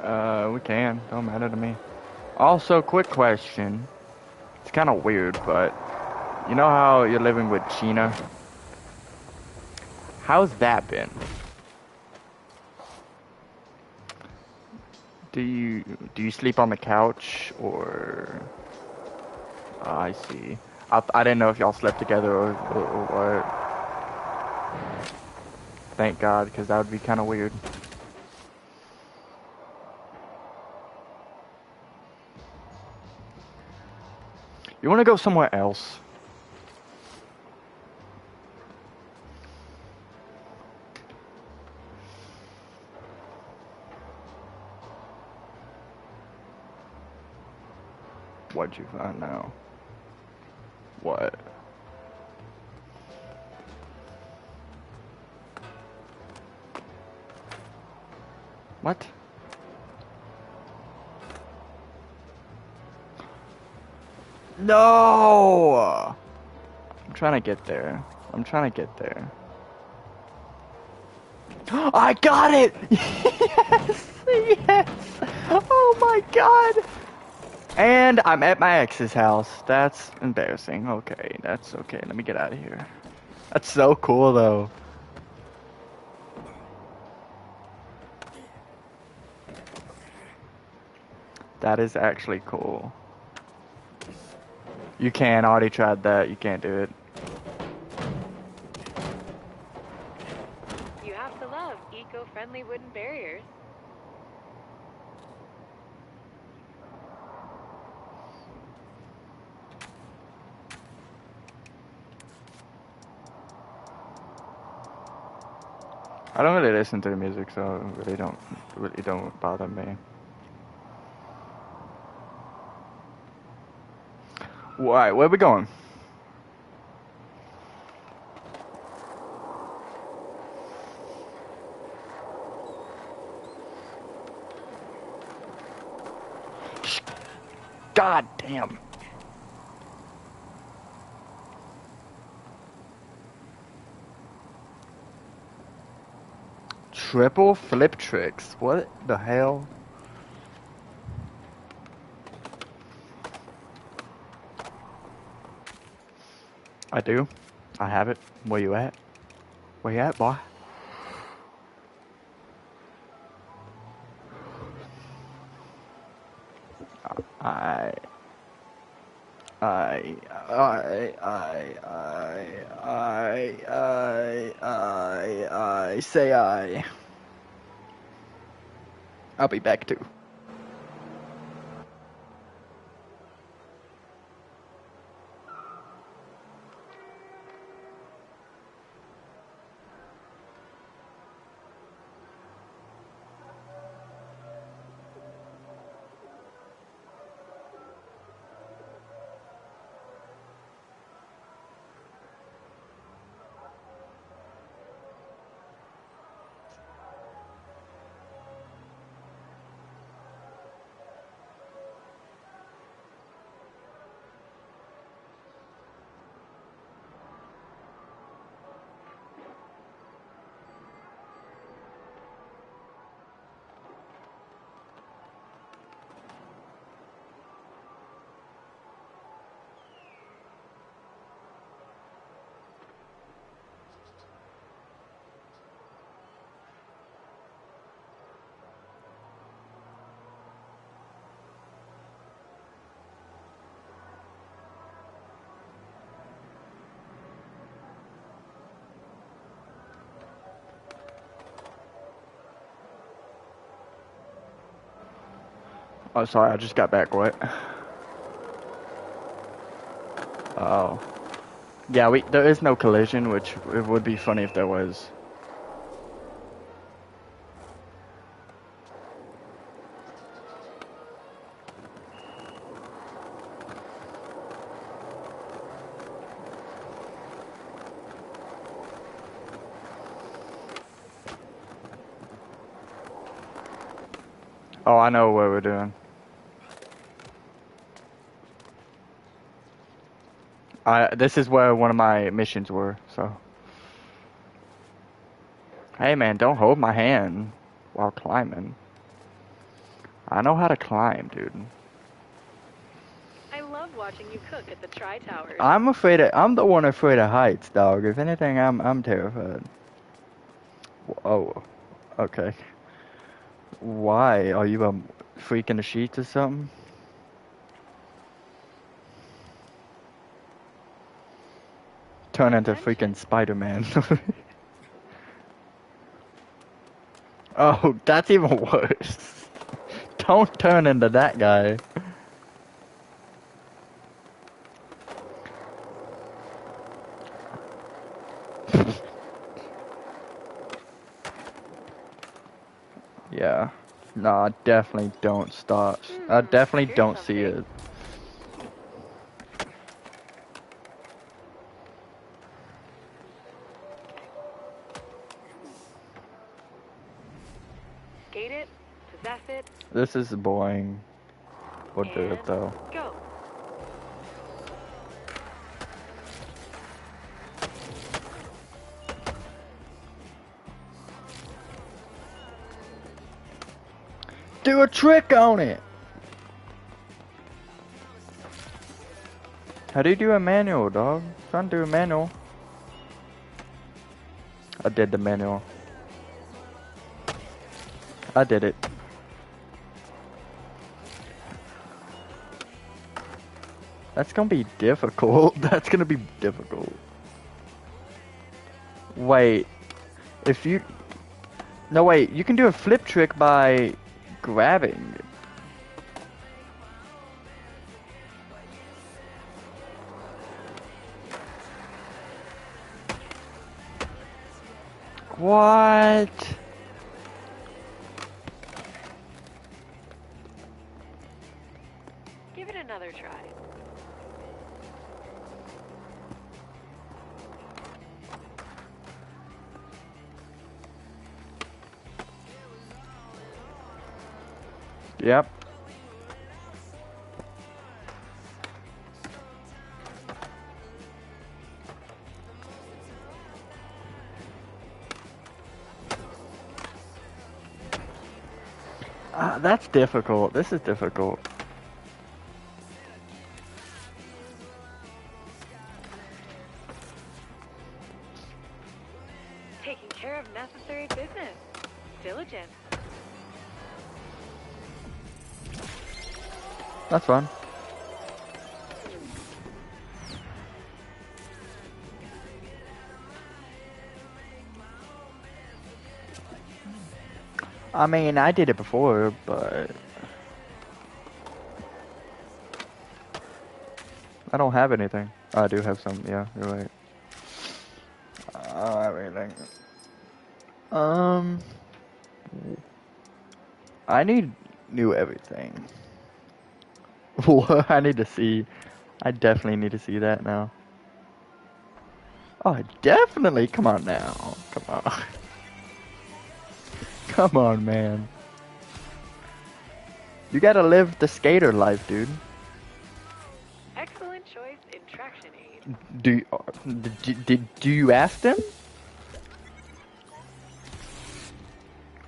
We can. Don't matter to me. Also, quick question. It's kind of weird, but you know how you're living with Gina? How's that been? Do you sleep on the couch or? I see. I didn't know if y'all slept together or what. Thank God, because that would be kind of weird. You want to go somewhere else? What'd you find now? What? What? No! I'm trying to get there. I'm trying to get there. I got it! Yes! Yes! Oh my god! And I'm at my ex's house. That's embarrassing. Okay, that's okay. Let me get out of here. That's so cool, though. That is actually cool. You can. I already tried that. You can't do it. You have to love eco-friendly wooden barriers. I don't really listen to the music, so it really don't bother me. Alright, where we going? God damn. Triple flip tricks. What the hell? I do. I have it. Where you at? Where you at, boy? I I, say I. I'll be back too. Oh, sorry, I just got back. What? Oh. Yeah, there is no collision, which it would be funny if there was. Oh, I know what we're doing. This is where one of my missions were, so. Hey man, don't hold my hand while climbing. I know how to climb, dude. I love watching you cook at the Tri-Towers. I'm the one afraid of heights, dog. If anything, I'm terrified. Oh, okay. Why? Are you a freak in the sheets or something? Turn into freaking Attention. Spider-Man. Oh, that's even worse. Don't turn into that guy. Yeah. No, I definitely don't stop. I definitely Here's don't see something. it. Skate it, possess it, This is boring. We'll do it and though. go. Do a trick on it! How do you do a manual, dog? Trying to do a manual. I did the manual. I did it. That's gonna be difficult. That's gonna be difficult. Wait. If you... No, wait. You can do a flip trick by grabbing. What? Give it another try. Yep. That's difficult. This is difficult. Taking care of necessary business. Diligence. That's fun. I mean, I did it before, but... I don't have anything. I do have some, yeah, you're right. I don't have anything. I need new everything. What? I need to see. I definitely need to see that now. Oh, definitely. Come on now. Come on. Come on, man. You gotta live the skater life, dude. Excellent choice in traction aid. Do you ask them?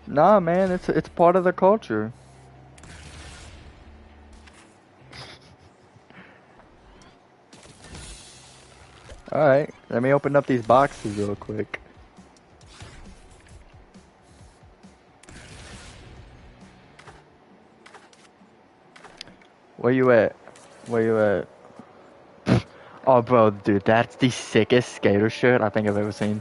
Nah, man. It's part of the culture. Alright, let me open up these boxes real quick. Where you at? Where you at? Oh, bro, dude, that's the sickest skater shirt I think I've ever seen.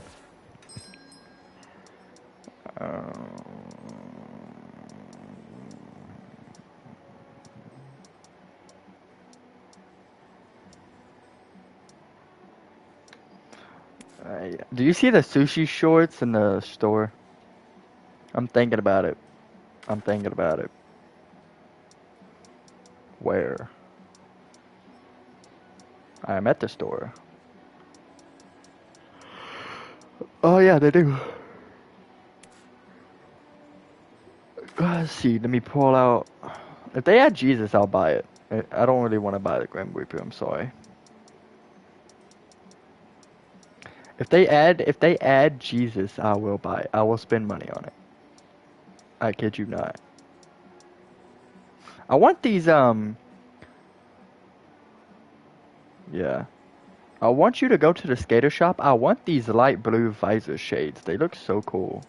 Do you see the sushi shorts in the store? I'm thinking about it. I'm thinking about it. Where? I'm at the store. Oh yeah, they do. Let's see, let me pull out. If they add Jesus, I'll buy it. I don't really want to buy the Grim Reaper, I'm sorry. If they add Jesus, I will buy it. I will spend money on it. I kid you not. I want these, yeah. I want you to go to the skater shop. I want these light blue visor shades. They look so cool.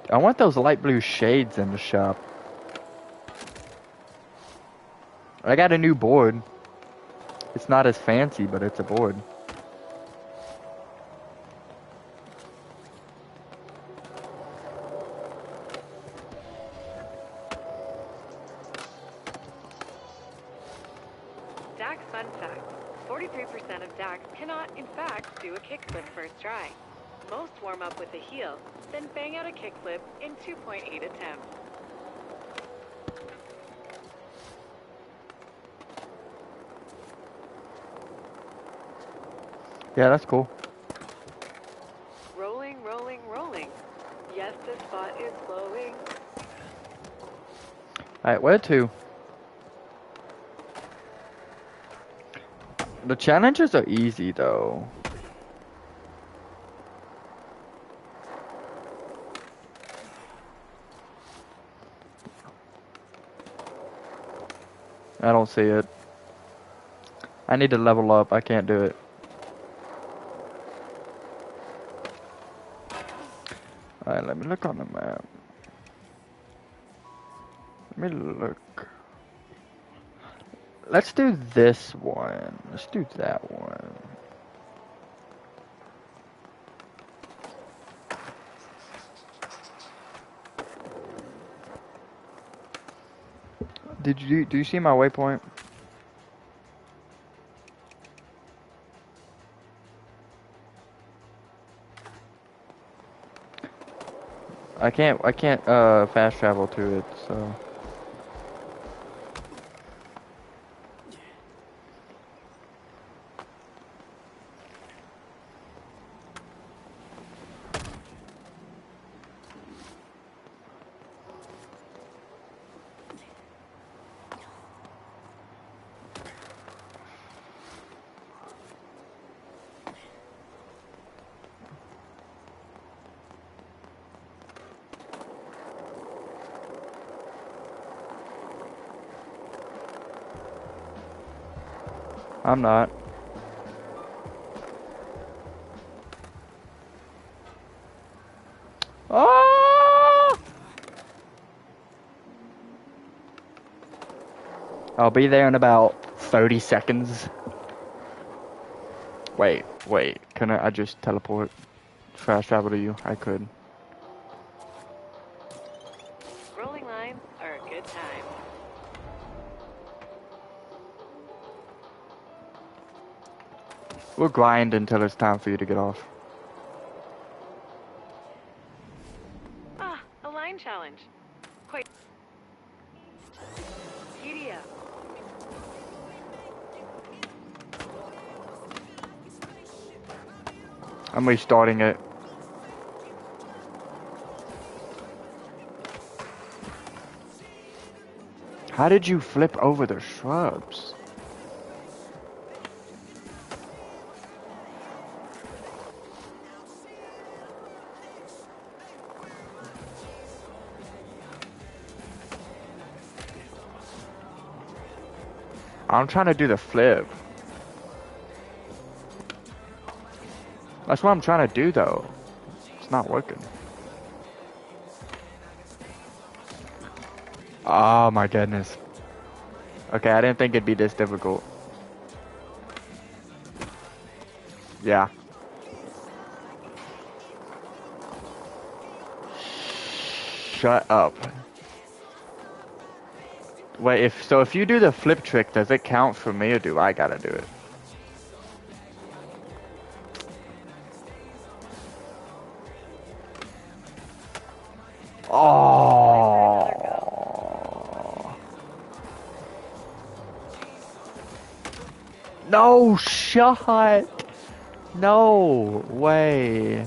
I want those light blue shades in the shop. I got a new board. It's not as fancy, but it's a board. Dax fun fact. 43% of Dax cannot, in fact, do a kickflip first try. Most warm up with the heel, then bang out a kickflip in 2.8 attempts. Yeah, that's cool. Rolling, rolling, rolling. Yes, this spot is flowing. Alright, where to? The challenges are easy, though. I don't see it. I need to level up. I can't do it. Alright, let me look on the map. Let me look. Let's do this one. Let's do that one. Do you see my waypoint? I can't fast travel to it, so. I'm not. Oh! I'll be there in about 30 seconds. Wait. Can I just teleport? Fast travel to you? I could. Rolling lines are a good time. We'll grind until it's time for you to get off. Ah, a line challenge. Quite. Giddy up. I'm restarting it. How did you flip over the shrubs? I'm trying to do the flip. That's what I'm trying to do, though. It's not working. Oh my goodness. Okay, I didn't think it'd be this difficult. Yeah. Shut up. Wait, if you do the flip trick, does it count for me or do I gotta do it? Oh. No shot. No way.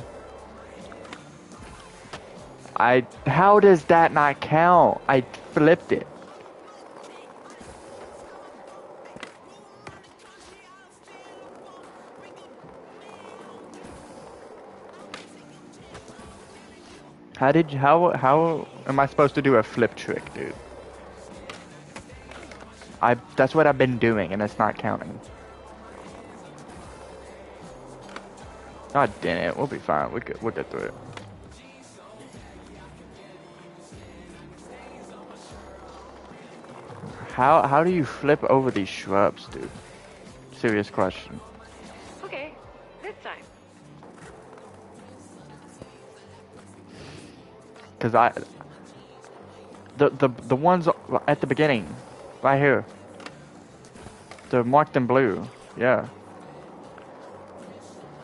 How does that not count? I flipped it. How am I supposed to do a flip trick, dude? That's what I've been doing, and it's not counting. God damn it, we'll be fine. We'll get through it. How do you flip over these shrubs, dude? Serious question. Okay, this time. Cause the ones at the beginning, right here. They're marked in blue. Yeah.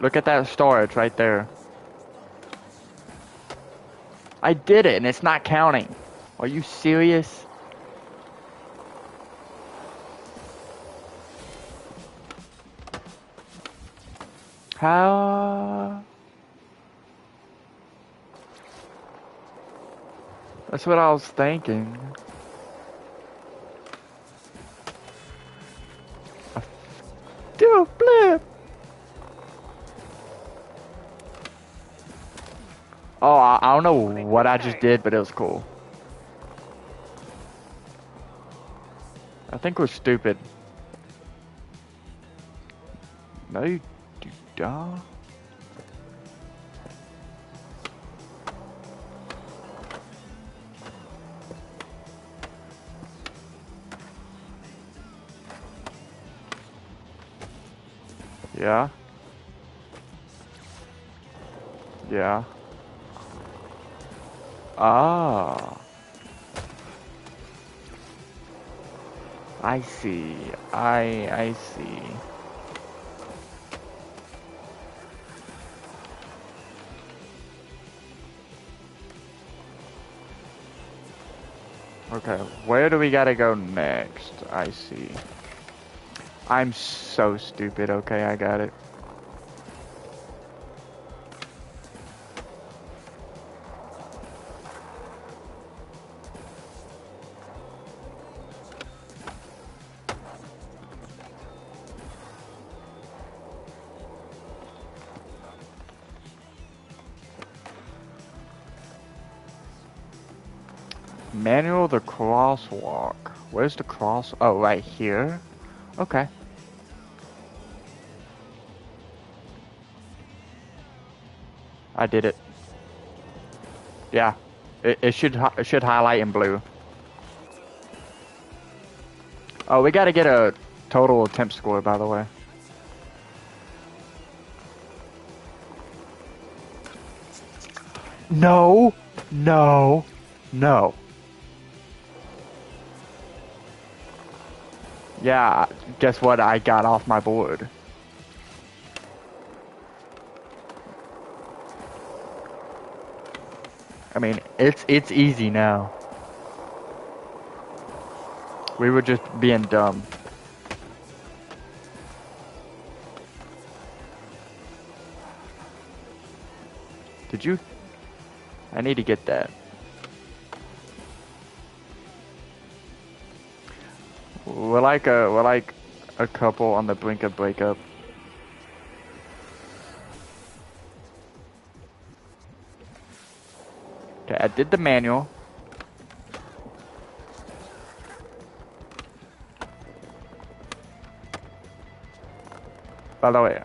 Look at that storage right there. I did it, and it's not counting. Are you serious? How? That's what I was thinking. Do a flip. Oh, I don't know what I just did, but it was cool. I think we're stupid. No, you don't. Yeah. Yeah. Ah. I see. I see. Okay, where do we gotta go next? I see. I'm so stupid. Okay, I got it. Manual the crosswalk. Where's the cross? Oh, right here? Okay. I did it. Yeah. It should highlight in blue. Oh, we gotta get a total attempt score, by the way. No. No. No. Yeah, guess what? I got off my board. I mean, it's easy now. We were just being dumb. Did you? I need to get that. We're like a couple on the brink of breakup. Okay, I did the manual. By the way,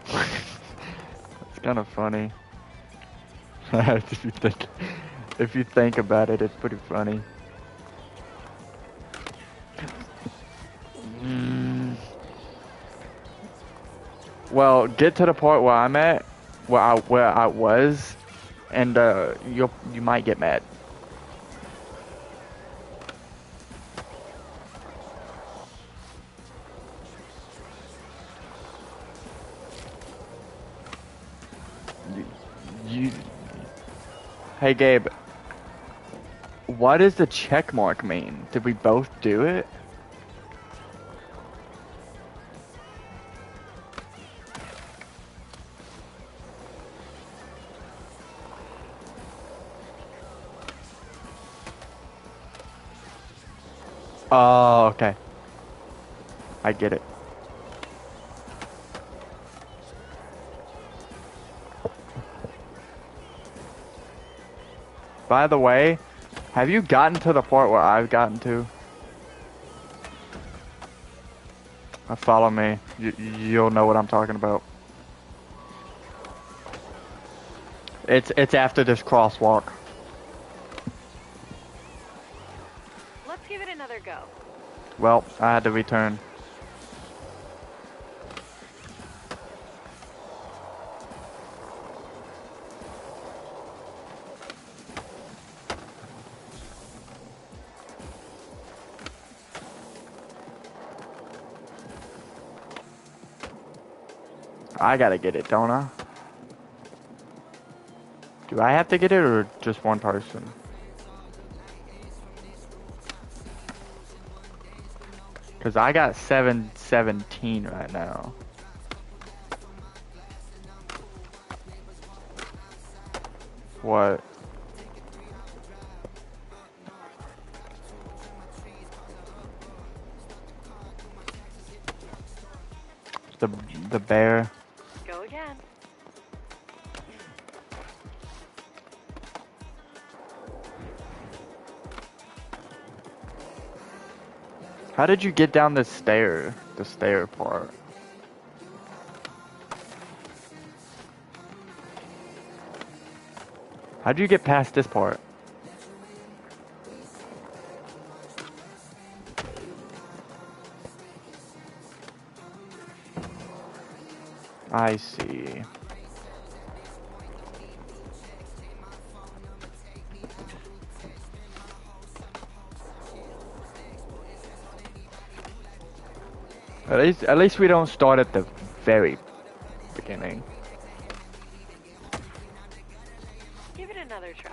it's kind of funny. If you think about it, it's pretty funny. Well, get to the part where I'm at, where I was, and you might get mad. You. Hey Gabe, what does the check mark mean? Did we both do it? Oh, okay. I get it. By the way, have you gotten to the part where I've gotten to? Follow me. You'll know what I'm talking about. It's after this crosswalk. Let's give it another go. Well, I had to return. I gotta get it, don't I? Do I have to get it or just one person? Cause I got 717 right now. What? The the bear. Go again. How did you get down this stair? The stair part. How'd you get past this part? I see. At least we don't start at the very beginning. Give it another try.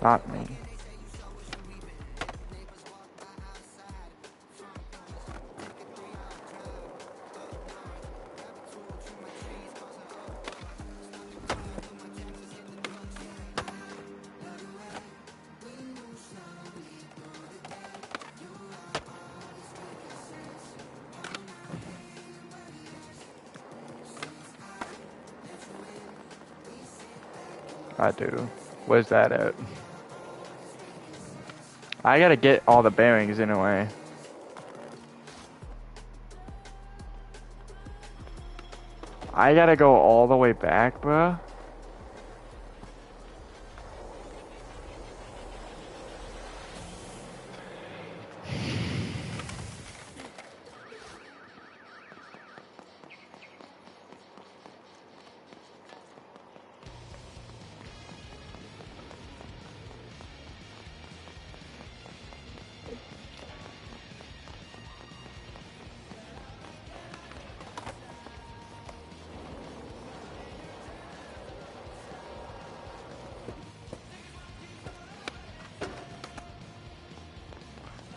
Not me. I do. Where's that at? I gotta get all the bearings anyway. I gotta go all the way back, bruh.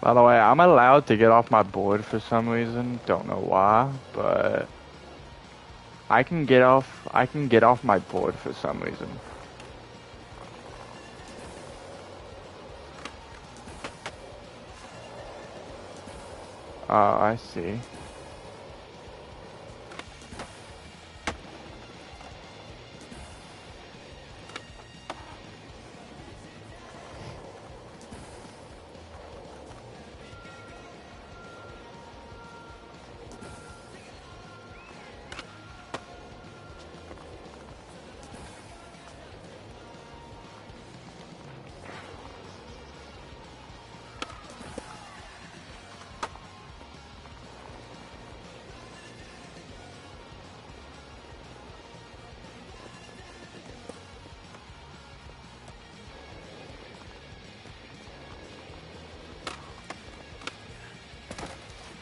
By the way, I'm allowed to get off my board for some reason. Don't know why, but I can get off my board for some reason. Oh, I see.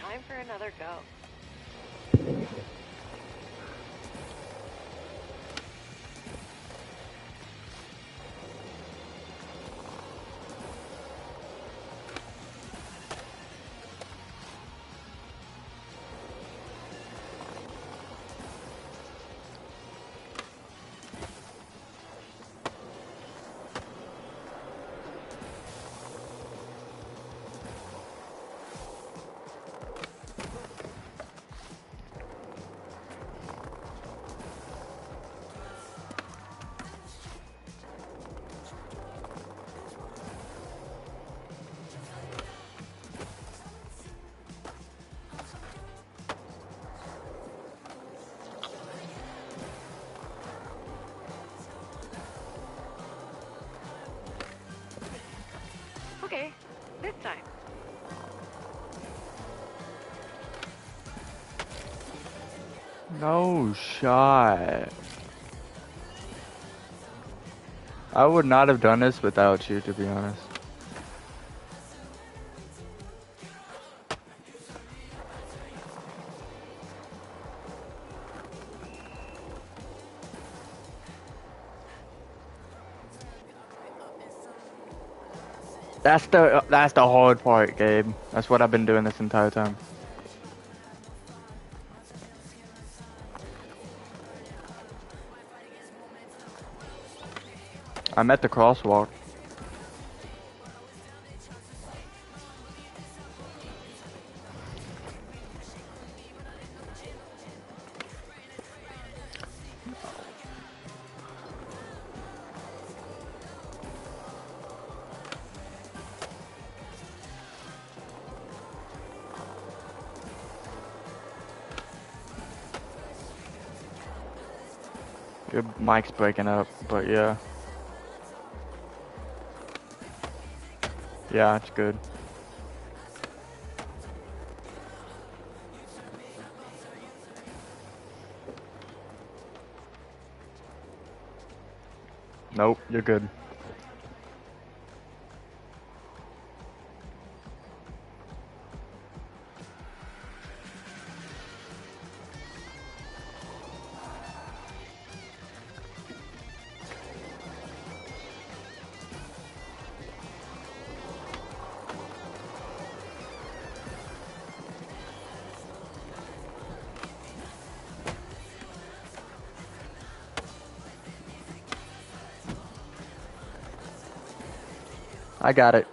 Time for another go. This time. No shot. I would not have done this without you, to be honest. That's the hard part, Gabe. That's what I've been doing this entire time. I'm at the crosswalk. Your mic's breaking up, but yeah. Yeah, it's good. Nope, you're good. I got it.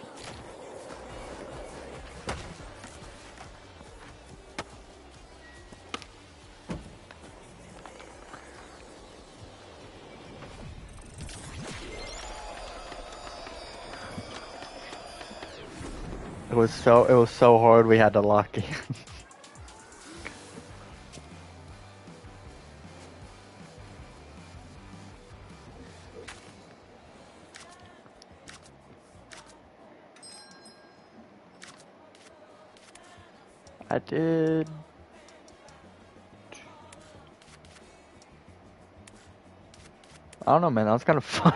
It was so hard we had to lock in. I did. I don't know, man. That was kind of fun.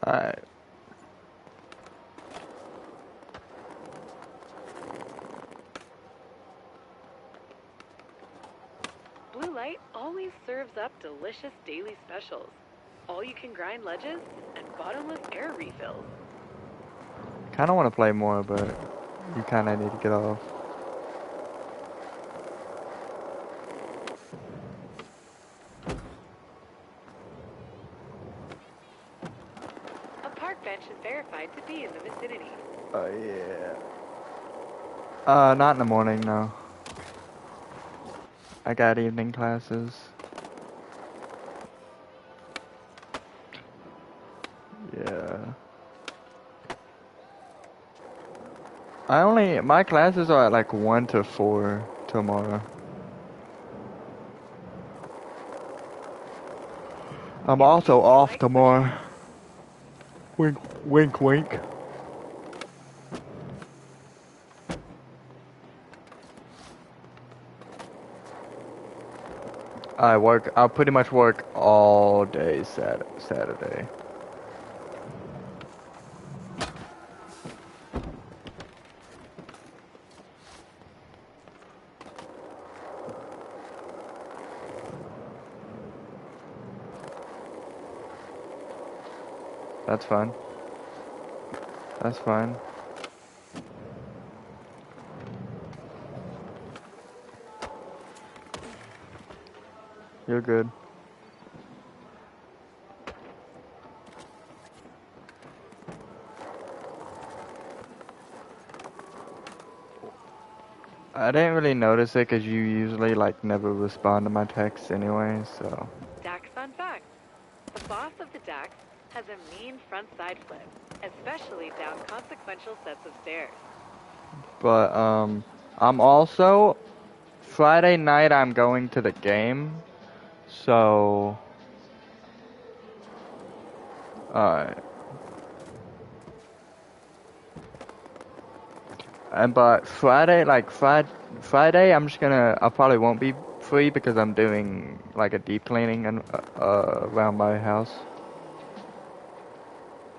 Alright. Blue Light always serves up delicious daily specials. All you can grind ledges and bottomless air refills. Kind of want to play more, but you kind of need to get off. A park bench is verified to be in the vicinity. Oh, yeah. Not in the morning, no. I got evening classes. Yeah. My classes are at like 1 to 4 tomorrow. I'm also off tomorrow. Wink, wink, wink. I pretty much work all day Saturday. That's fine. That's fine. You're good. I didn't really notice it because you usually like never respond to my texts anyway, so. Dax fun fact. The boss of the Dax has a mean front side flip, especially down consequential sets of stairs. But I'm also Friday night. I'm going to the game, so uh, and but Friday, like Friday, I probably won't be free because I'm doing like a deep cleaning and around my house.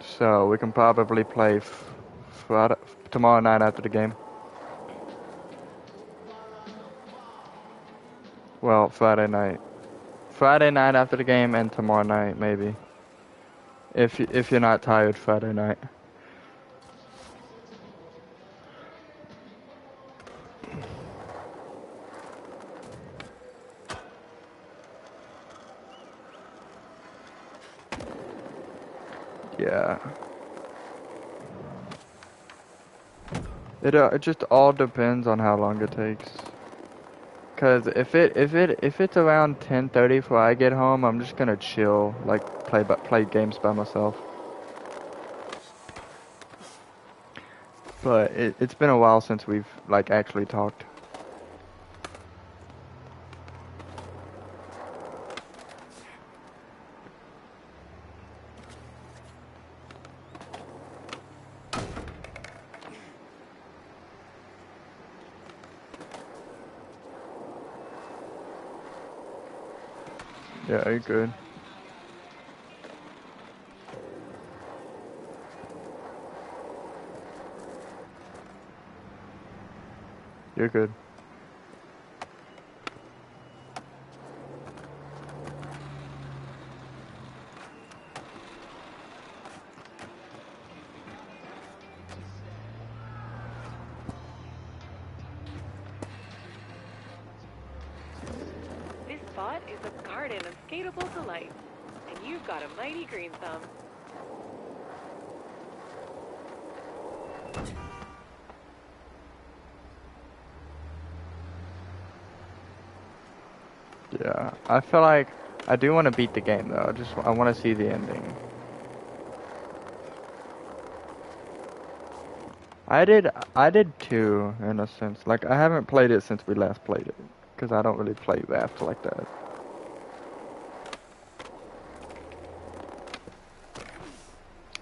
So we can probably play Friday tomorrow night after the game. Well, Friday night. Friday night after the game and tomorrow night maybe. If you're not tired Friday night. Yeah. It just all depends on how long it takes. Cause if it's around 10:30 before I get home, I'm just gonna chill, like play games by myself. But it's been a while since we've like actually talked. Yeah, you're good. You're good. This spot is a garden of skatable delight, and you've got a mighty green thumb. Yeah, I feel like I do want to beat the game though. I want to see the ending. I did too, in a sense. Like I haven't played it since we last played it, because I don't really play Raft like that.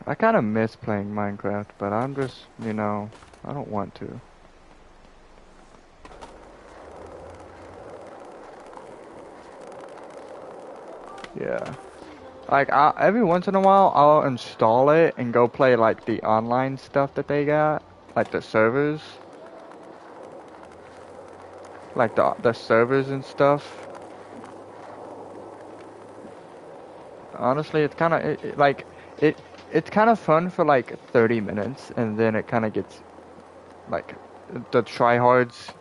I kind of miss playing Minecraft, but I'm just, I don't want to. Yeah. Like, every once in a while, I'll install it and go play, like, the online stuff that they got. Like, the servers. Like, the servers and stuff. Honestly, it's kind of, it's kind of fun for, like, 30 minutes, and then it kind of gets, like, the tryhards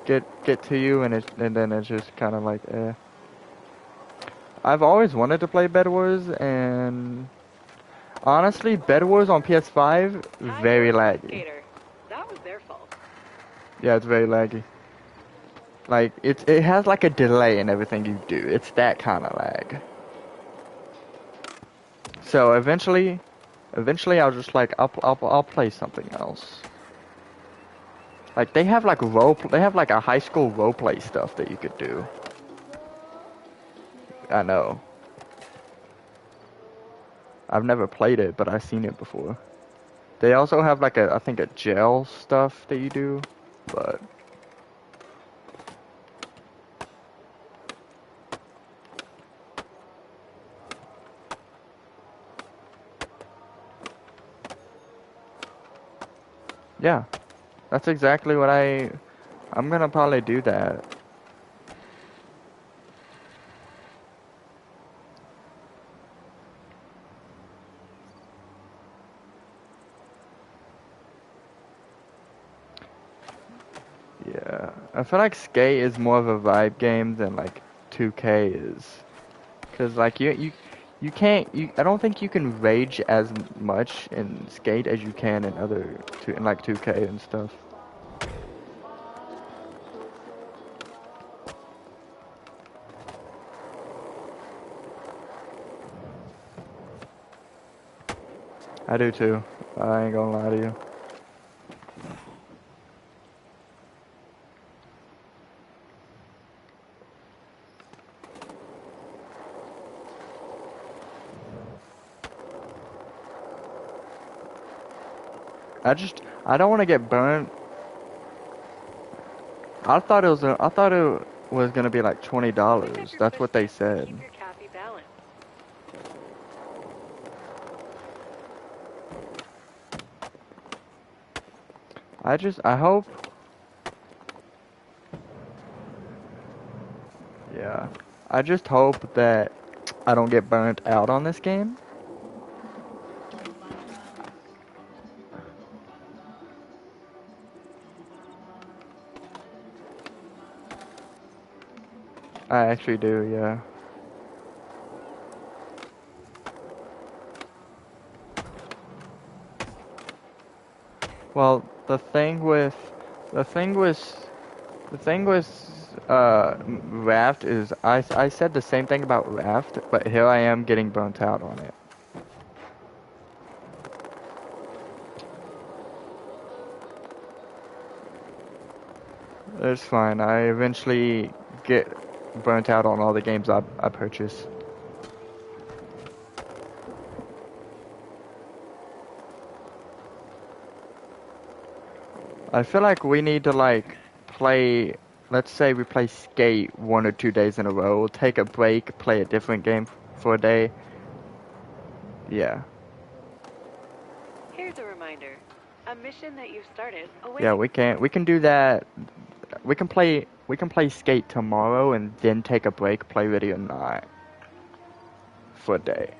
get to you, and then it's just kind of like, eh. I've always wanted to play Bed Wars, and honestly, Bed Wars on PS5, very laggy. Skater. That was their fault. Yeah, it's very laggy. Like, it has like a delay in everything you do. It's that kind of lag. So eventually I'll just like, I'll play something else. Like, they have like a high school roleplay stuff that you could do. I know. I've never played it, but I've seen it before. They also have like I think a jail stuff that you do, but yeah, that's exactly what I'm gonna probably do that. Yeah, I feel like Skate is more of a vibe game than like 2K is, cause like you can't I don't think you can rage as much in Skate as you can in in like 2K and stuff. I do too. I ain't gonna lie to you. I don't want to get burnt. I thought it was gonna be like Pick up $20. your That's push what they pins and said. keep your Cappy balanced. I hope. Yeah. I just hope that I don't get burnt out on this game. I actually do, yeah. Well, the thing with, the thing with, Raft is, I said the same thing about Raft, but here I am getting burnt out on it. It's fine. I eventually get burnt out on all the games I purchase. I feel like we need to like play, let's say we play Skate 1 or 2 days in a row. We'll take a break, play a different game for a day. Yeah. Here's a reminder. A mission that you've started Yeah, awaits. we can do that. We can play Skate tomorrow and then take a break, play Ready or Not for a day.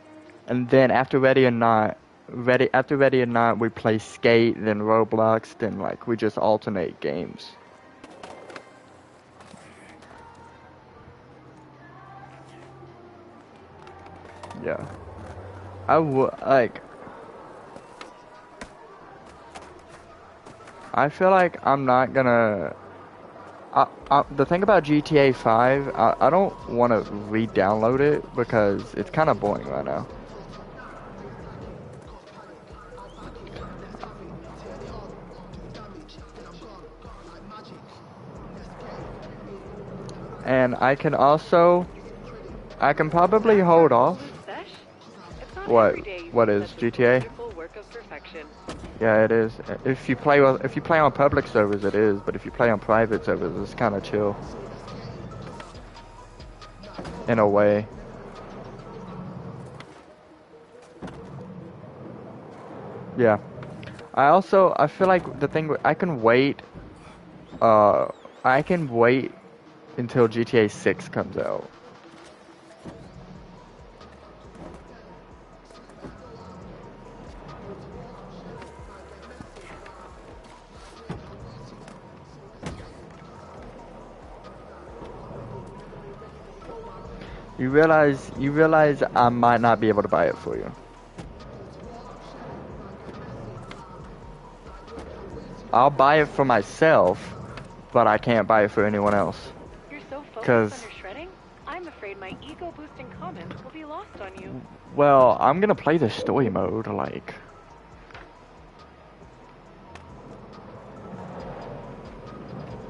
And then after Ready or Not we play Skate, then Roblox, then like we just alternate games. Yeah. I would like I feel like I'm not gonna the thing about GTA 5, I don't want to re-download it because it's kind of boring right now. And I can probably Back for hold an off. all-new sesh? It's not What every day you what get is such a GTA? beautiful work of perfection. Yeah, it is. If you play on public servers, it is. But if you play on private servers, it's kind of chill in a way. Yeah. I feel like the thing I can wait. Uh, I can wait until GTA 6 comes out. You realize I might not be able to buy it for you. I'll buy it for myself, but I can't buy it for anyone else. You're so focused on Cause, your shredding, I'm afraid my ego-boosting comments will be lost on you. well, I'm gonna play the story mode, like.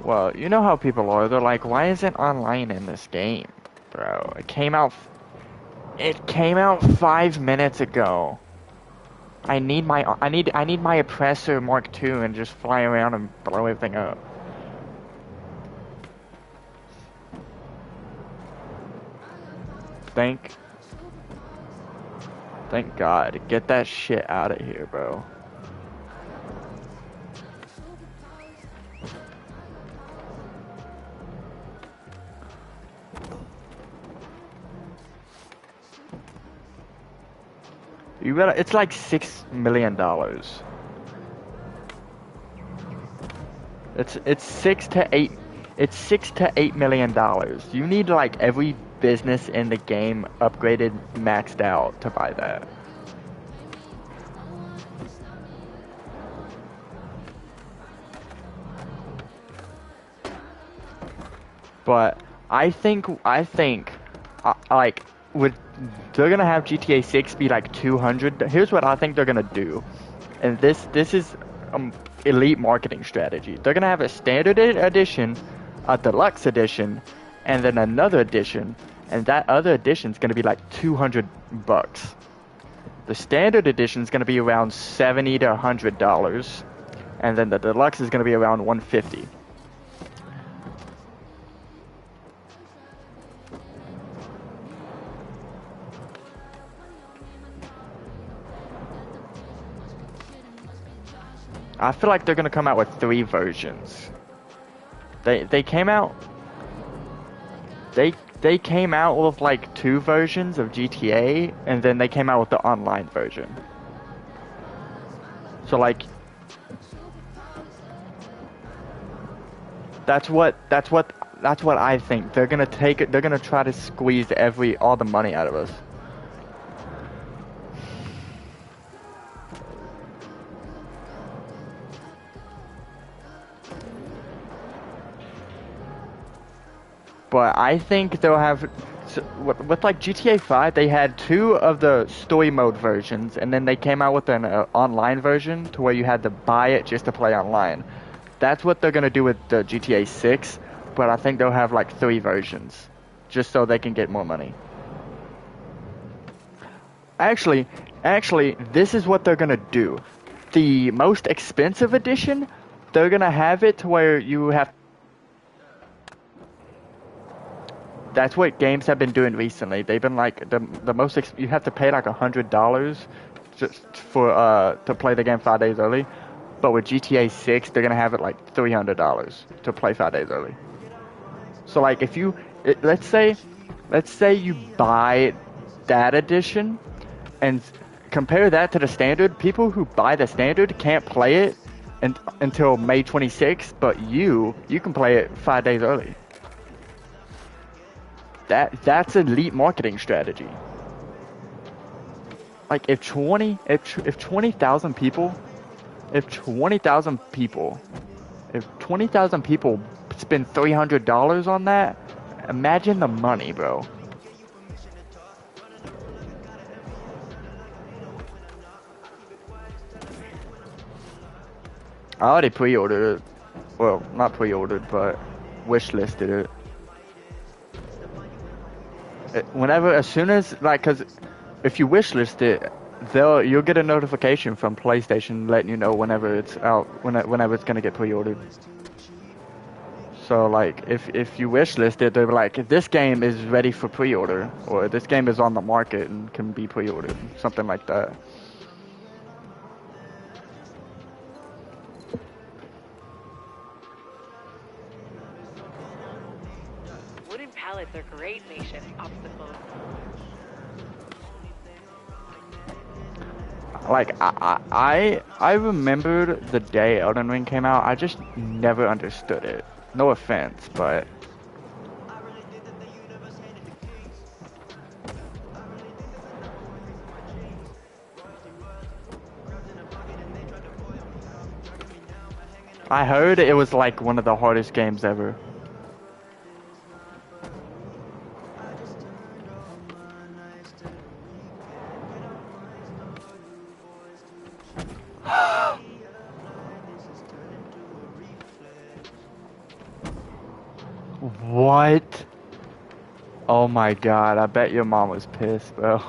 Well, you know how people are. They're like, why isn't online in this game, bro? It came out 5 minutes ago. I need my oppressor Mark II and just fly around and blow everything up. Thank Thank God. Get that shit out of here, bro. You gotta, it's like $6 million. It's 6 to 8 it's $6 to 8 million. You need like every business in the game upgraded, maxed out to buy that. But I think like with they're gonna have GTA 6 be like 200. Here's what I think they're gonna do, and this is elite marketing strategy. They're gonna have a standard edition, a deluxe edition, and then another edition, and that other edition is gonna be like $200. The standard edition is gonna be around $70 to $100, and then the deluxe is gonna be around $150. I feel like they're gonna come out with 3 versions. They came out. They came out with like 2 versions of GTA, and then they came out with the online version. So like, that's what I think. They're gonna take it. They're gonna try to squeeze all the money out of us. But I think they'll have, with like GTA 5, they had 2 of the story mode versions, and then they came out with an online version to where you had to buy it just to play online. That's what they're gonna do with the GTA 6, but I think they'll have like 3 versions, just so they can get more money. Actually, this is what they're gonna do. The most expensive edition, they're gonna have it to where you have. That's what games have been doing recently. They've been like the most you have to pay like $100 just for to play the game 5 days early. But with GTA 6, they're gonna have it like $300 to play 5 days early. So like if you let's say you buy that edition and compare that to the standard, people who buy the standard can't play it until May 26th, but you can play it 5 days early. That's elite marketing strategy. Like if 20,000 people spend $300 on that, imagine the money, bro. I already pre-ordered it. Well, not pre-ordered, but wish-listed it. As soon as, like, cause if you wishlist it, you'll get a notification from PlayStation letting you know whenever it's out, whenever it's gonna get pre-ordered. So like, if you wishlist it, they're like, this game is ready for pre-order, or this game is on the market and can be pre-ordered, something like that. Wooden pallets are great makeshift obstacles. Like, I remembered the day Elden Ring came out. I just never understood it. No offense, but I heard it was like one of the hardest games ever. What? Oh my god, I bet your mom was pissed, bro.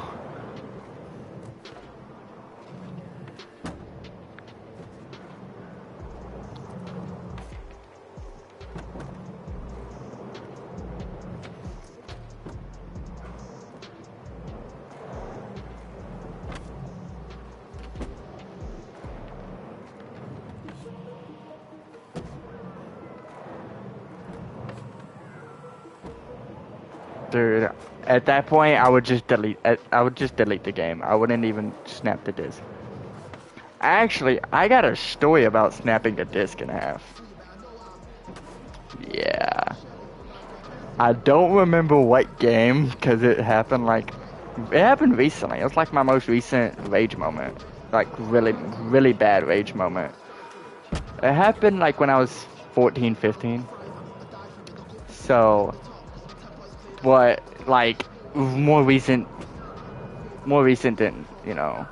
Dude, at that point, I would just delete the game. I wouldn't even snap the disc. Actually, I got a story about snapping a disc in half. Yeah. I don't remember what game, because it happened recently. It was like my most recent rage moment. Like, really, really bad rage moment. It happened like when I was 14, 15. So, but like more recent more recent than, you know.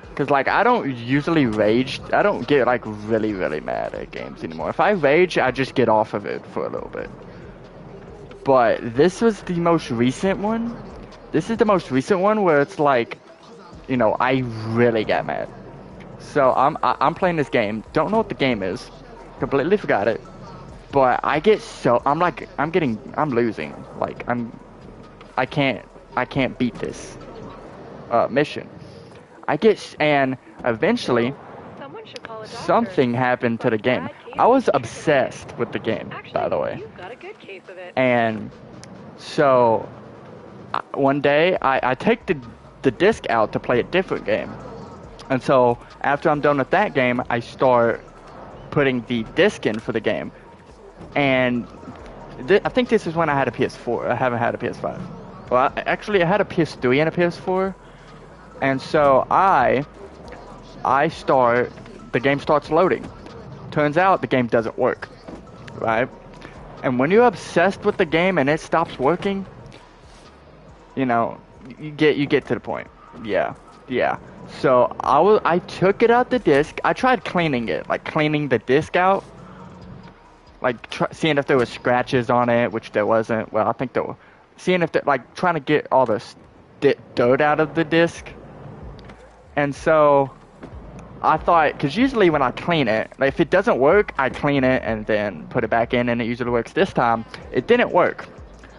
Because, like, I don't usually rage. I don't get, like, really, really mad at games anymore. If I rage, I just get off of it for a little bit. But this was the most recent one. This is the most recent one where it's like, you know, I really got mad. So I'm playing this game. Don't know what the game is. Completely forgot it. But I get so I'm losing. Like I can't beat this mission. And eventually Someone should call a doctor. something happened to the game. Bad case I was of obsessed with the game, Actually, by the way. you've got a good case of it. And so one day I take the disc out to play a different game. And so after I'm done with that game, I start putting the disc in for the game. And I think this is when I had a PS4. I haven't had a PS5. Well, actually, I had a PS3 and a PS4. And so the game starts loading. Turns out the game doesn't work, right? And when you're obsessed with the game and it stops working, you know, you get to the point. Yeah. So I took it out the disc. I tried cleaning it, like cleaning the disc out, like seeing if there was scratches on it, which there wasn't. Well, I think there were. Seeing if like trying to get all the dirt out of the disc. And so I thought, because usually when I clean it, like if it doesn't work, I clean it and then put it back in, and it usually works. This time, it didn't work.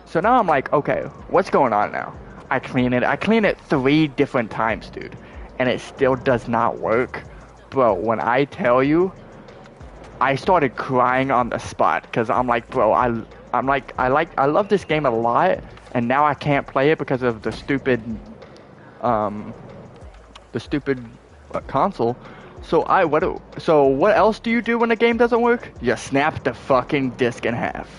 So now I'm like, okay, what's going on now? I clean it 3 different times, dude, and it still does not work. Bro, when I tell you, I started crying on the spot, because I'm like, bro, I love this game a lot, and now I can't play it because of the stupid console. So what else do you do when the game doesn't work? You snap the fucking disc in half.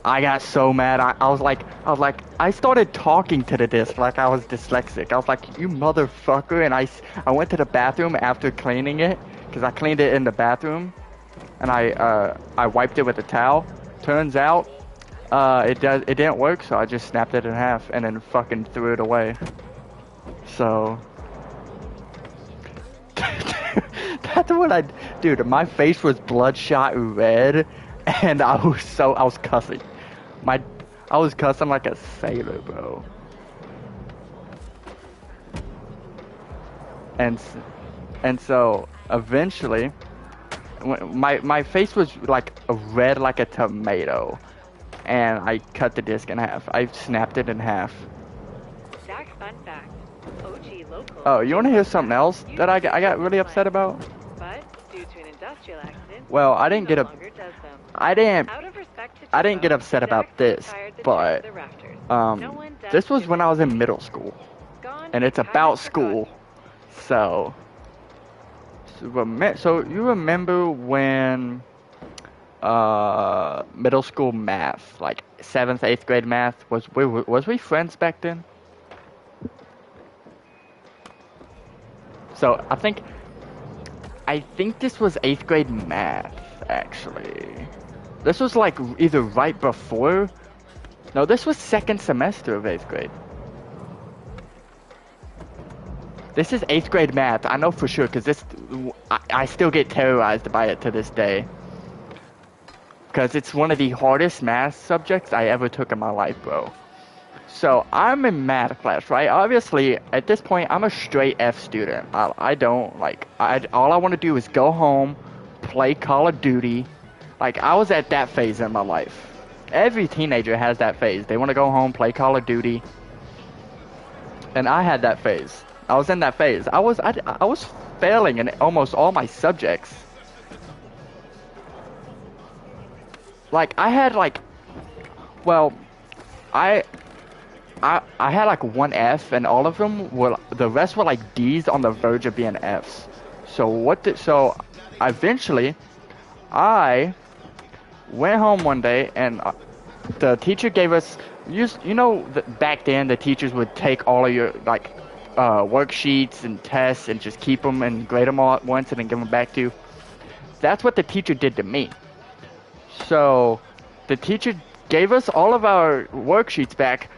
I got so mad. I started talking to the disc like I was dyslexic. I was like, you motherfucker. And I went to the bathroom after cleaning it, because I cleaned it in the bathroom, and I wiped it with a towel. Turns out it didn't work, so I just snapped it in half and then fucking threw it away. So that's what dude, my face was bloodshot red, and I was cussing. I was cussing like a sailor, bro. And so eventually, my face was like red like a tomato, and I cut the disc in half. I snapped it in half. Zach, fun fact. OG local. Oh, you want to hear something else that I got really upset about? But due to an industrial accident, Well, I didn't get no a longer does them. I didn't Out of respect to I didn't get Tivo, upset Zach about this, retired the but chair to the rafters. No one does this was give when a I was in shit. middle school, Gone, and it's kind about of school. forgotten. So you remember when middle school math, like 7th, 8th grade math, was we friends back then? So I think this was 8th grade math, actually. This was like either right before. No, this was 2nd semester of 8th grade. This is 8th grade math. I know for sure, because I still get terrorized by it to this day. Because it's one of the hardest math subjects I ever took in my life, bro. So I'm in math class, right? Obviously, at this point, I'm a straight F student. I don't like. All I want to do is go home, play Call of Duty. Like, I was at that phase in my life. Every teenager has that phase. They want to go home, play Call of Duty. And I had that phase. I was in that phase. I was failing in almost all my subjects. Like, I had like, well, I had like 1 F, and all of them were, the rest were like D's on the verge of being F's. So eventually, I went home one day, and the teacher gave us, back then the teachers would take all of your like worksheets and tests and just keep them and grade them all at once and then give them back to you. That's what the teacher did to me. So the teacher gave us all of our worksheets back,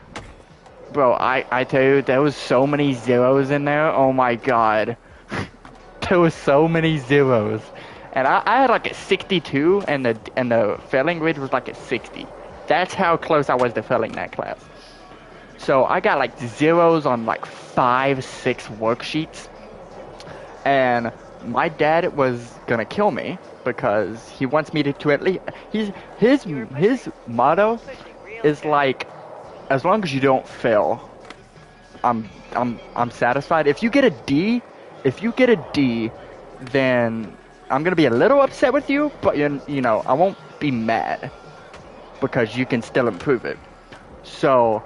Bro, I tell you, there was so many zeros in there. Oh my god. There was so many zeros. And I had like a 62 and the failing grade was like a 60. That's how close I was to failing that class. So I got like zeros on like 5, 6 worksheets. And my dad was gonna kill me because he wants me to at least his motto is like, as long as you don't fail, I'm satisfied. If you get a D, then I'm gonna be a little upset with you, but you know I won't be mad because you can still improve it. So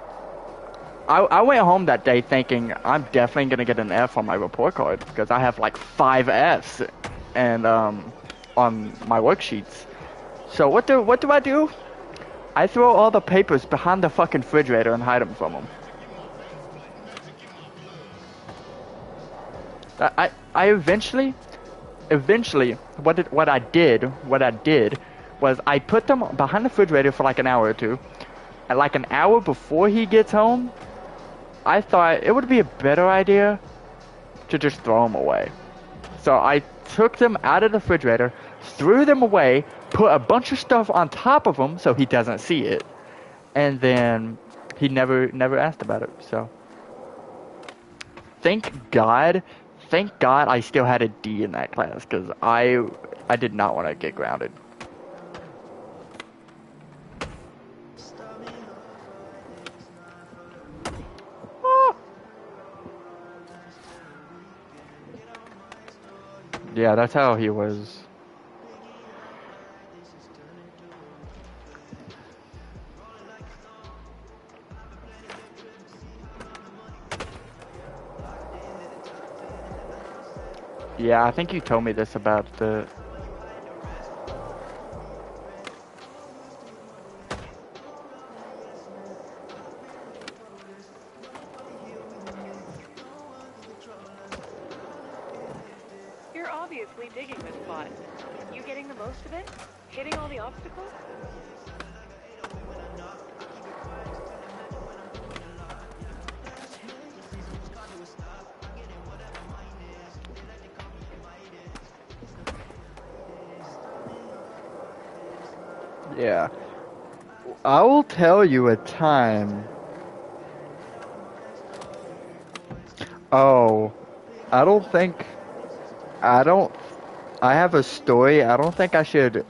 I went home that day thinking I'm definitely gonna get an F on my report card because I have like 5 Fs and on my worksheets. So what do I do? I throw all the papers behind the fucking refrigerator and hide them from them. I eventually what I did was I put them behind the refrigerator for like an hour or two, and like an hour before he gets home, I thought it would be a better idea to just throw them away. So I took them out of the refrigerator, threw them away, put a bunch of stuff on top of them so he doesn't see it, and then he never asked about it. So thank God I still had a D in that class because I did not want to get grounded. Ah. Yeah, that's how he was. Yeah, I think you told me this about the... You're obviously digging this spot. You getting the most of it? Hitting all the obstacles? Yeah. I will tell you a time. Oh, I don't think... I don't... I have a story. I don't think I should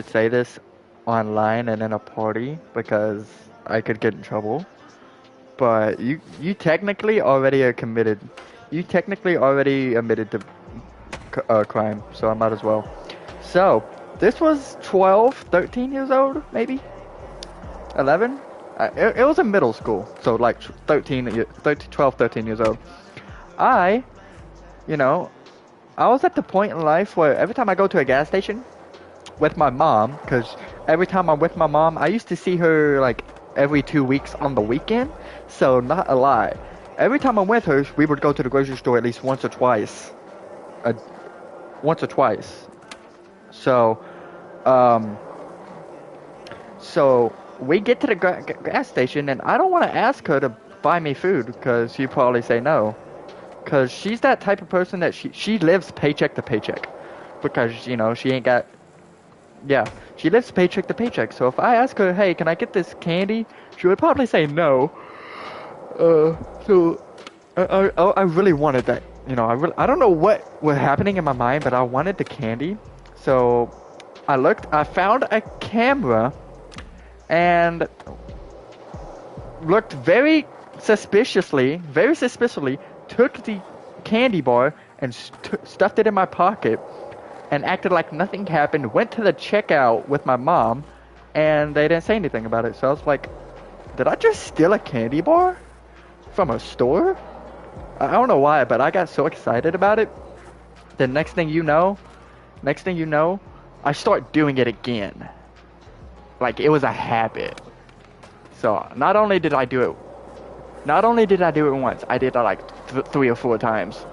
say this online and in a party because I could get in trouble. But you technically already are committed. You technically already admitted to crime, so I might as well. So, this was 12, 13 years old, maybe? 11? It was in middle school, so like 12, 13 years old. I, you know, I was at the point in life where every time I go to a gas station with my mom, because every time I'm with my mom, I used to see her like every 2 weeks on the weekend, so not a lie. Every time I'm with her, we would go to the grocery store at least once or twice. Once or twice. So, so we get to the gas station, and I don't want to ask her to buy me food because she'd probably say no. Because she's that type of person that she lives paycheck to paycheck. Because, you know, she ain't got... Yeah, she lives paycheck to paycheck. So if I ask her, hey, can I get this candy? She would probably say no. So I really wanted that. You know, I don't know what was happening in my mind, but I wanted the candy. So I found a camera and looked very suspiciously, took the candy bar and stuffed it in my pocket and acted like nothing happened, went to the checkout with my mom, and they didn't say anything about it. So I was like, did I just steal a candy bar from a store? I don't know why, but I got so excited about it. The next thing you know, I start doing it again. Like it was a habit. So not only did I do it once, I did it like 3 or 4 times.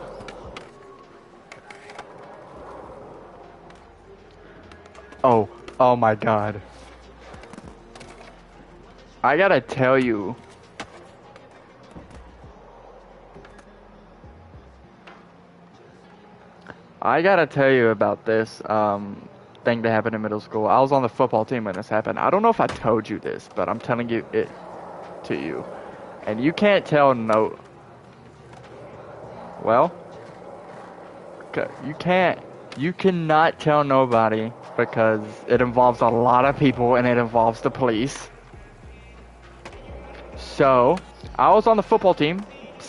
Oh my God. I gotta tell you, I gotta tell you about this thing that happened in middle school. I was on the football team when this happened. I don't know if I told you this, but I'm telling you it to you. And you can't tell no. Well, you cannot tell nobody because it involves a lot of people and it involves the police. So, I was on the football team, I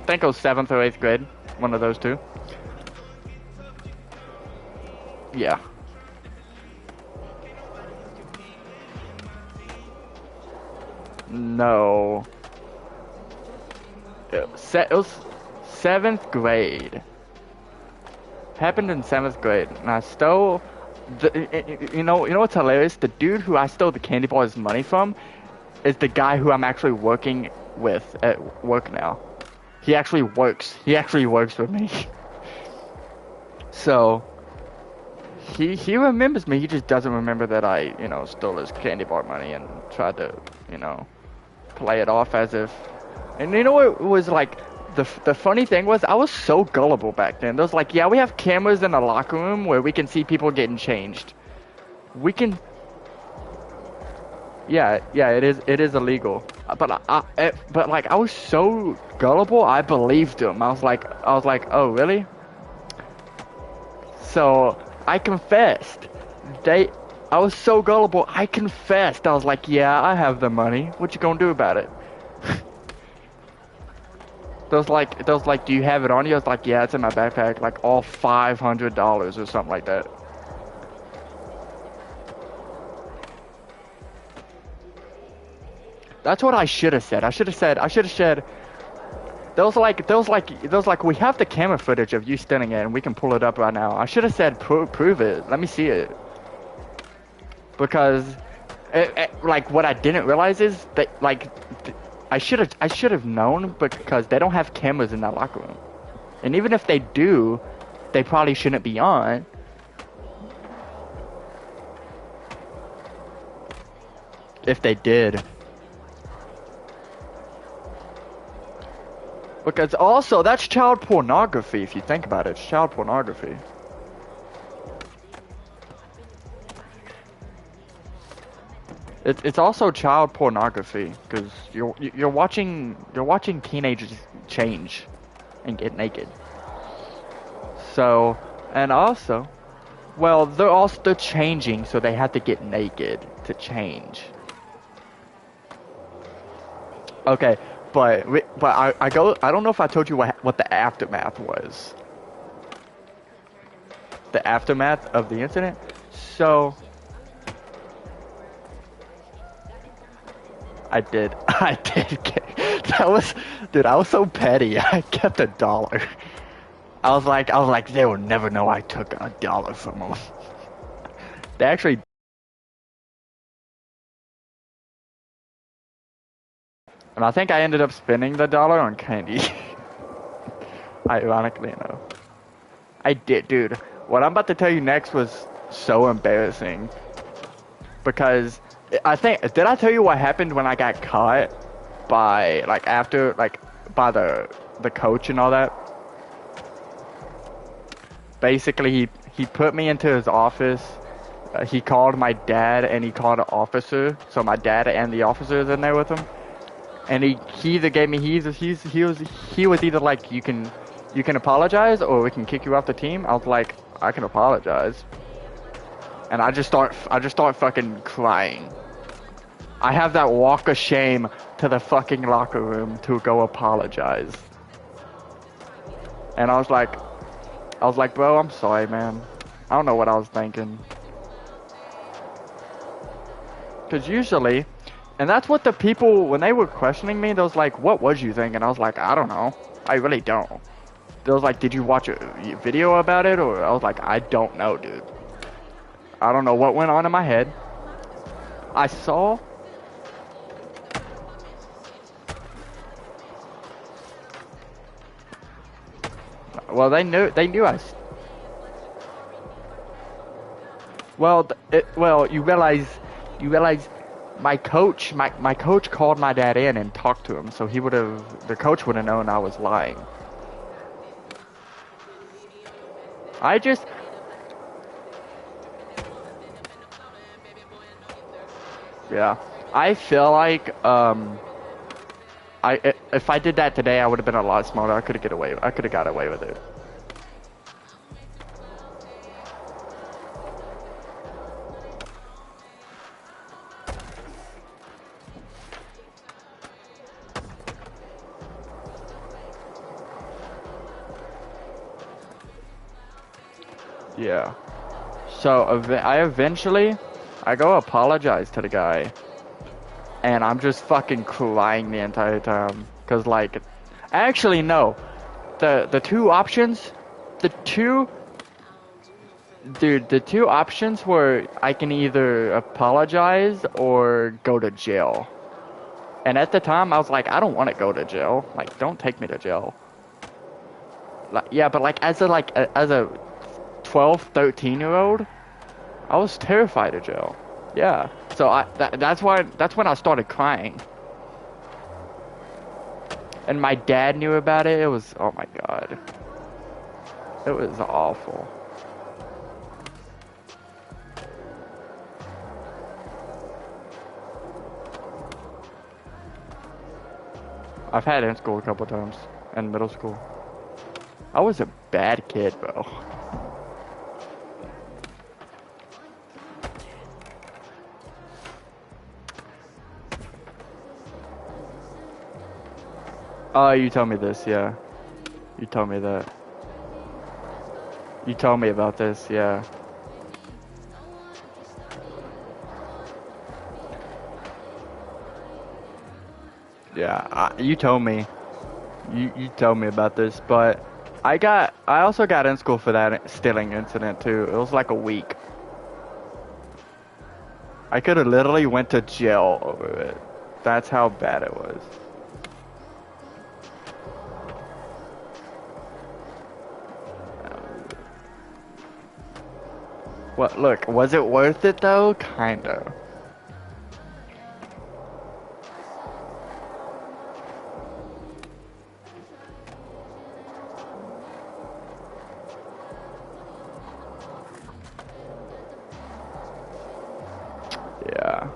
think it was 7th or 8th grade, one of those two. Yeah. No. It was 7th grade. Happened in 7th grade, and I stole you know what's hilarious? The dude who I stole the candy bars money from is the guy who I'm actually working with at work now. He actually works with me. So he remembers me. He just doesn't remember that I, stole his candy bar money and tried to, play it off as if. And you know what was like the funny thing was I was so gullible back then. There was like, yeah, we have cameras in the locker room where we can see people getting changed. We can. Yeah, it is illegal. But I was so gullible, I believed him. I was like, oh really? So I confessed. I was so gullible. I confessed. I was like, yeah, I have the money. What you gonna do about it? They was like, do you have it on you? I was like, yeah, it's in my backpack. Like all $500 or something like that. That's what I should have said. I should have said. There was like, we have the camera footage of you stealing it, and we can pull it up right now. I should have said, prove it. Let me see it. Because, like, what I didn't realize is that, like, I should have known because they don't have cameras in that locker room, and even if they do, they probably shouldn't be on. If they did. Because also, that's child pornography, if you think about it. It's child pornography. It's also child pornography, because you're watching teenagers change and get naked. So, and also, well, they're changing, so they have to get naked to change. Okay. But I don't know if I told you what the aftermath was. The aftermath of the incident. So I did get that was, dude, I was so petty. I kept $1. I was like they will never know I took $1 from them. They actually. And I think I ended up spending the $1 on candy. Ironically enough. I did, dude. What I'm about to tell you next was so embarrassing. Because did I tell you what happened when I got caught by, by the coach and all that? Basically, he put me into his office. He called my dad and he called an officer. So my dad and the officer is in there with him. And he either gave me he was either like, you can apologize or we can kick you off the team. I was like, I can apologize. And I just start fucking crying. I have that walk of shame to the fucking locker room to go apologize. And I was like, bro, I'm sorry, man. I don't know what I was thinking. Cause usually. And that's what the people, when they were questioning me, they was like, what was you thinking? I was like, I don't know. I really don't. They was like, did you watch a video about it? Or I was like, I don't know, dude. I don't know what went on in my head. I saw. Well, they knew I. Well, you realize. My coach called my dad in and talked to him, so the coach would have known I was lying. I just, yeah. I feel like, if I did that today, I would have been a lot smarter. I could have got away with it. Yeah. So I go apologize to the guy, and I'm just fucking crying the entire time. Cause like, actually no, the two options, the two, dude, the two options were I can either apologize or go to jail. And at the time, I was like, I don't want to go to jail. Like, don't take me to jail. Like, yeah, but like as a 12, 13-year old, I was terrified of jail. Yeah. So that's when I started crying. And my dad knew about it. It was, oh my God. It was awful. I've had in school a couple times. In middle school. I was a bad kid, bro. Oh, you told me this, yeah. You told me that. You told me about this, yeah. Yeah, you told me. You told me about this, but I also got in school for that stealing incident too. It was like a week. I could have literally went to jail over it. That's how bad it was. What? Look, was it worth it though? Kinda. Yeah.